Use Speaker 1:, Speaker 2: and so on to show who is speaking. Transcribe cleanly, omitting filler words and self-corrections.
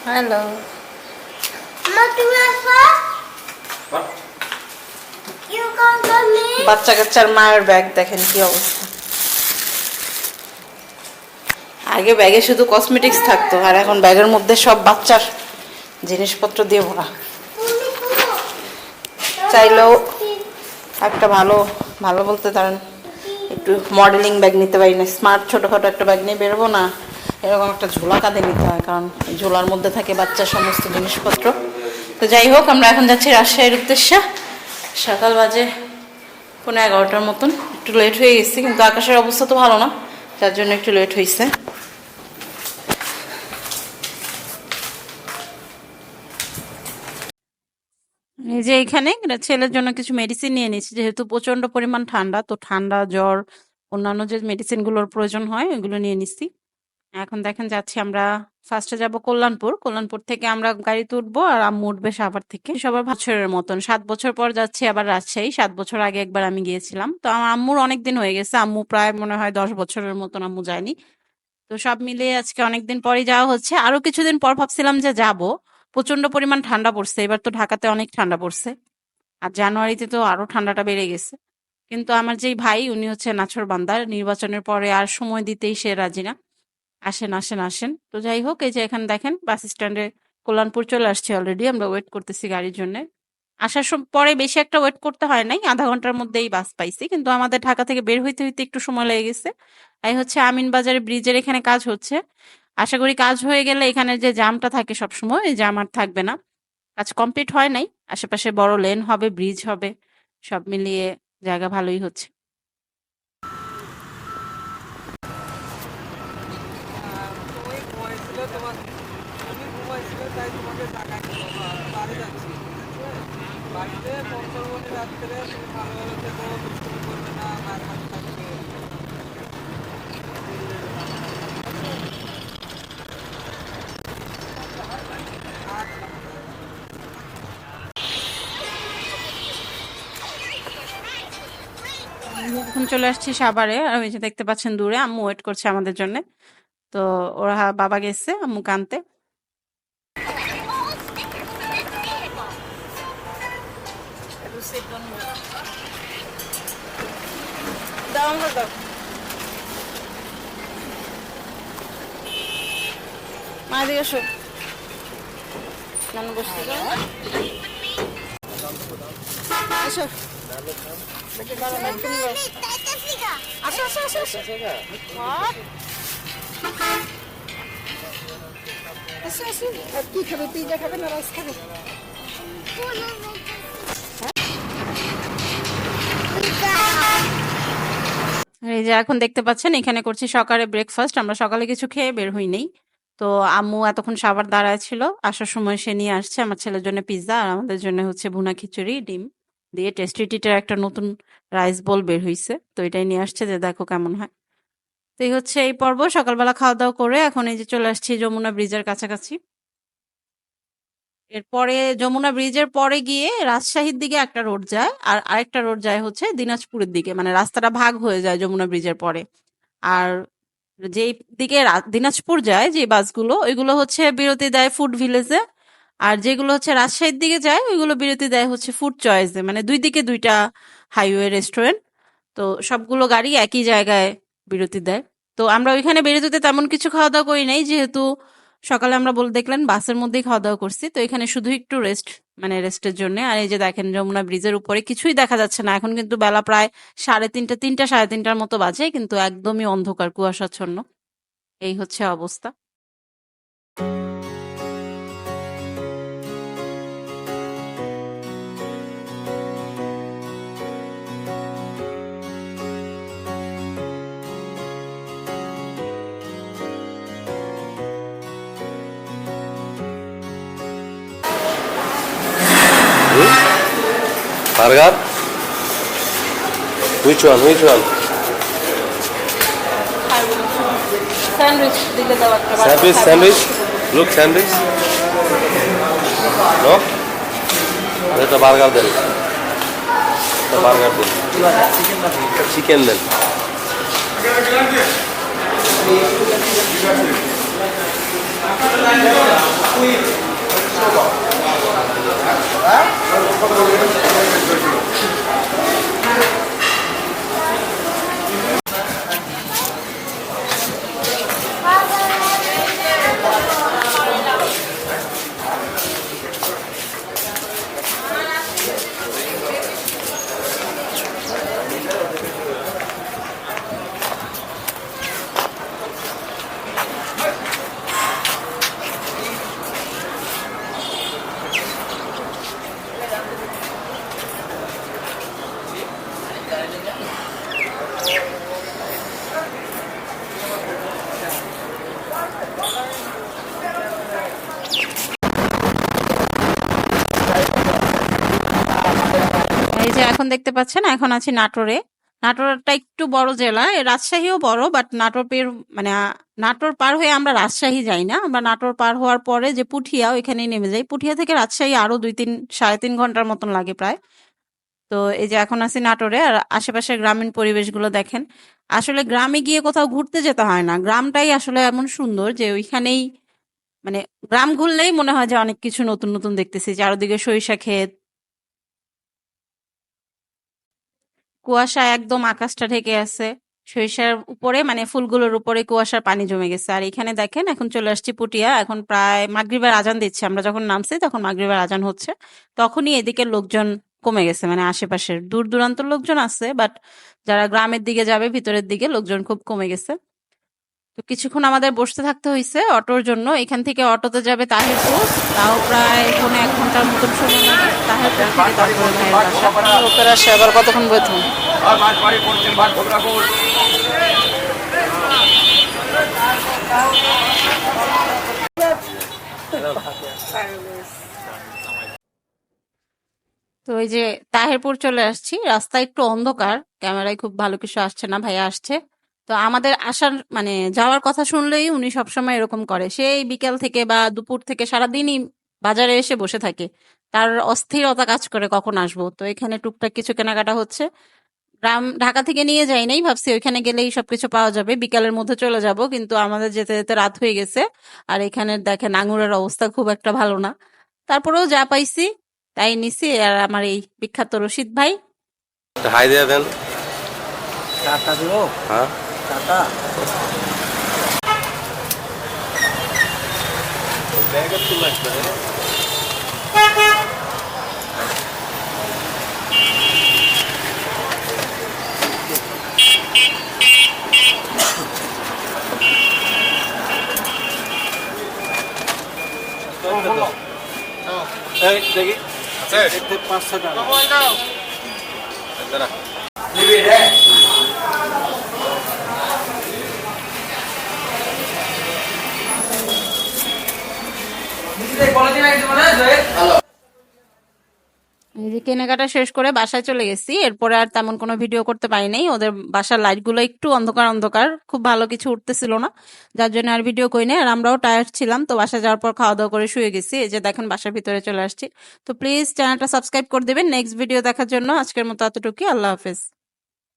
Speaker 1: Hello. বাচ্চা কাচ্চার মায়ের bag দেখেন কি অবস্থা। আগে ব্যাগে শুধু কসমেটিক্স থাকতো, আর এখন ব্যাগের মধ্যে সব বাচ্চার জিনিসপত্র দিয়ে ভরা। চাইলেও একটা ভালো ভালো বলতে ধরেন একটু মডেলিং ব্যাগ নিতে পারি না, স্মার্ট ছোটোখাটো একটা ব্যাগ নিয়ে বেরোবো না, এরকম একটা ঝোলা কাঁধে নিতে হয়, কারণ ঝোলার মধ্যে থাকে বাচ্চার সমস্ত জিনিসপত্র। তো যাই হোক, আমরা এখন যাচ্ছি রাজশাহীর উদ্দেশ্যে। সকাল বাজে 11:30 মতন, একটু লেট হয়ে গেছি, কিন্তু আকাশের অবস্থা তো ভালো না, যার জন্য একটু লেট হয়েছে। এই যে এখানে ছেলের জন্য কিছু মেডিসিন নিয়ে নিচ্ছি, যেহেতু প্রচন্ড পরিমাণ ঠান্ডা, তো ঠান্ডা জ্বর অন্যান্য যে মেডিসিনগুলোর প্রয়োজন হয় ওইগুলো নিয়ে নিচ্ছি। এখন দেখেন যাচ্ছি আমরা, ফার্স্টে যাব কল্যাণপুর, কল্যাণপুর থেকে আমরা গাড়িতে উঠবো, আর আম্মু উঠবে সাভার থেকে। সবার বছরের মতন 7 বছর পর যাচ্ছি আবার রাজশাহী। 7 বছর আগে একবার আমি গিয়েছিলাম, তো আমার আম্মুর অনেক দিন হয়ে গেছে, আম্মু প্রায় মনে হয় 10 বছরের মতন আম্মু যায়নি। তো সব মিলিয়ে আজকে অনেকদিন পরই যাওয়া হচ্ছে। আরো কিছুদিন পর ভাবছিলাম যে যাব, প্রচন্ড পরিমাণ ঠান্ডা পড়ছে এবার, তো ঢাকাতে অনেক ঠান্ডা পড়ছে, আর জানুয়ারিতে তো আরো ঠান্ডাটা বেড়ে গেছে। কিন্তু আমার যেই ভাই, উনি হচ্ছে নাছোড়বান্দার, নির্বাচনের পরে আর সময় দিতেই সে রাজি না। আসেন আসেন আসেন। তো যাই হোক, এই যে এখানে দেখেন বাস স্ট্যান্ডে কল্যাণপুর চলে আসছে অলরেডি, আমরা ওয়েট করতেছি গাড়ির জন্য। আসার পরে বেশি একটা ওয়েট করতে হয় নাই, আধা ঘন্টার মধ্যেই বাস পাইছি, কিন্তু আমাদের ঢাকা থেকে বের হইতে হইতে একটু সময় লেগে গেছে। এই হচ্ছে আমিনবাজারে ব্রিজের এখানে কাজ হচ্ছে, আশা করি কাজ হয়ে গেলে এখানে যে জামটা থাকে সবসময়, এই জাম আর থাকবে না। কাজ কমপ্লিট হয় নাই, আশেপাশে বড় লেন হবে, ব্রিজ হবে, সব মিলিয়ে জায়গা ভালোই হচ্ছে। এখন চলে আসছি সাভারে, আর ওই যে দেখতে পাচ্ছেন দূরে আম্মু ওয়েট করছে আমাদের জন্য। তো ওরা বাবা গেছে আম্মু কানতে। মা দিকে এসো, নানু বসতে দাও। আসো আসো আসো আসো আসো। আসো আসো। আর কি খাবে, পিজা খাবে না রাইস খাবে? এই যে এখন দেখতে পাচ্ছেন এখানে করছি সকালে ব্রেকফাস্ট, আমরা সকালে কিছু খেয়ে বের হই নেই। তো আম্মু এতক্ষণ সাভার দাঁড়ায় ছিল, আসার সময় সে নিয়ে আসছে আমার ছেলের জন্য পিৎজা, আর আমাদের জন্য হচ্ছে ভুনা খিচুড়ি ডিম দিয়ে। টেস্টি টিটের একটা নতুন রাইস বল বের হইছে, তো এটাই নিয়ে আসছে, যে দেখো কেমন হয়। তো এই হচ্ছে এই পর্ব, সকালবেলা খাওয়া দাওয়া করে এখন এই যে চলে আসছি যমুনা ব্রিজের কাছাকাছি। এরপরে যমুনা ব্রিজের পরে গিয়ে রাজশাহীর দিকে একটা রোড যায়, আর আরেকটা রোড যায় হচ্ছে দিনাজপুরের দিকে, মানে রাস্তাটা ভাগ হয়ে যায় যমুনা ব্রিজের পরে। আর যেই দিকে দিনাজপুর যায় যে বাসগুলো, ওইগুলো হচ্ছে বিরতি দেয় ফুড ভিলেজে, আর যেগুলো হচ্ছে রাজশাহীর দিকে যায় ওইগুলো বিরতি দেয় হচ্ছে ফুড চয়েসে, মানে দুই দিকে দুইটা হাইওয়ে রেস্টুরেন্ট। তো সবগুলো গাড়ি একই জায়গায় বিরতি দেয়। তো আমরা ওইখানে বিরতিতে তেমন কিছু খাওয়া দাওয়া করি নাই, যেহেতু সকালে আমরা দেখলেন বাসের মধ্যেই খাওয়া দাওয়া করছি, তো এখানে শুধু একটু রেস্ট, মানে রেস্টের জন্য। আর এই যে দেখেন যমুনা ব্রিজের উপরে কিছুই দেখা যাচ্ছে না, এখন কিন্তু বেলা প্রায় 3:30, 3টা 3:30টার মতো বাজে, কিন্তু একদমই অন্ধকার কুয়াশাচ্ছন্ন। এই হচ্ছে অবস্থা।
Speaker 2: Burger? Which one? Which one?
Speaker 1: Sandwich দিলে দাও একটা।
Speaker 2: Sandwich, sandwich. Look, sandwich. No? It's a burger then. It's a burger then. Chicken then.
Speaker 1: এই যে এখন দেখতে পাচ্ছেন, এখন আছি নাটোরে। নাটোরটা একটু বড় জেলা, রাজশাহীও বড়, বাট নাটোর মানে নাটোর পার হয়ে আমরা রাজশাহী যাই না, আমরা নাটোর পার হওয়ার পরে যে পুঠিয়া, ওইখানেই নেমে যাই। পুঠিয়া থেকে রাজশাহী আরো 2-3 সাড়ে 3 ঘন্টার মতন লাগে প্রায়। তো এই যে এখন আছি নাটোরে, আর আশেপাশের গ্রামীণ পরিবেশগুলো দেখেন। আসলে গ্রামে গিয়ে কোথাও ঘুরতে যেতে হয় না, গ্রামটাই আসলে এমন সুন্দর যে ওইখানেই মানে গ্রাম ঘুরলেই মনে হয় যে অনেক কিছু নতুন নতুন দেখতেছি। চারদিকে সরিষা ক্ষেত, কুয়াশা একদম আকাশটা ঢেকে আছে। সরিষার উপরে মানে ফুলগুলোর উপরে কুয়াশার পানি জমে গেছে। আর এখানে দেখেন এখন চলে আসছি পুটিয়া, এখন প্রায় মাগরিবের আজান দিচ্ছে। আমরা যখন নামছি তখন মাগরিবের আজান হচ্ছে, তখনই এদিকে লোকজন কমে গেছে, মানে আশেপাশের দূর দূরান্ত লোকজন আছে, বাট যারা গ্রামের দিকে যাবে ভিতরের দিকে লোকজন খুব কমে গেছে। তো কিছুক্ষণ আমাদের বসতে থাকতে হয়েছে অটোর জন্য। এখান থেকে অটোতে যাবে তাহিরপুর, তাও প্রায় 1.5 ঘন্টার মতন সময় লাগে। তাহিরপুর থেকে তারপরে ভাইয়ের বাসা। লোকেরা আসে আবার কতক্ষণ বইতে তো এই যে তাহিরপুর চলে আসছি। রাস্তা একটু অন্ধকার, ক্যামেরায় খুব ভালো কিছু আসছে না, ভাইয়া আসছে। তো আমাদের আসার মানে যাওয়ার কথা শুনলেই উনি সবসময় এরকম করে, সেই বিকেল থেকে বা দুপুর থেকে সারাদিনই বাজারে এসে বসে থাকে। তার অস্থিরতা কাজ করে কখন আসবো। তো এখানে টুকটাক কিছু কেনাকাটা হচ্ছে। ঢাকা থেকে নিয়ে যাই নাই, ভাবছি ওইখানে গেলেই সবকিছু পাওয়া যাবে, বিকালের মধ্যে চলে যাব, কিন্তু আমাদের যেতে যেতে রাত হয়ে গেছে। আর এখানে দেখেন আঙুরের অবস্থা খুব একটা ভালো না, তারপরেও যা পাইছি তাই নিছি। আর আমার এই বিখ্যাত রশিদ ভাই,
Speaker 2: হাই দিয়ে দেন।
Speaker 3: টাকা দিব
Speaker 2: হ্যাঁ,
Speaker 3: টাকা
Speaker 2: ব্যাগে তো লাগবে রে। এই দেখি আছে
Speaker 3: 500 টাকা
Speaker 2: দাঁড়া।
Speaker 3: নিবি রে নিচে বলে দিন একদম না জয় হ্যালো।
Speaker 1: এই যে কেনাকাটা শেষ করে বাসায় চলে গেছি। এরপরে আর তেমন কোনো ভিডিও করতে পারি নাই, ওদের বাসার লাইটগুলো একটু অন্ধকার অন্ধকার, খুব ভালো কিছু উঠতেছিল না, যার জন্য আর ভিডিও করি নাই। আর আমরাও টায়ার্ড ছিলাম, তো বাসায় যাওয়ার পর খাওয়া দাওয়া করে শুয়ে গেছি। এই যে দেখেন বাসার ভিতরে চলে আসছি। তো প্লিজ চ্যানেলটা সাবস্ক্রাইব করে দেবেন নেক্সট ভিডিও দেখার জন্য। আজকের মতো এতটুকুই, আল্লাহ হাফেজ।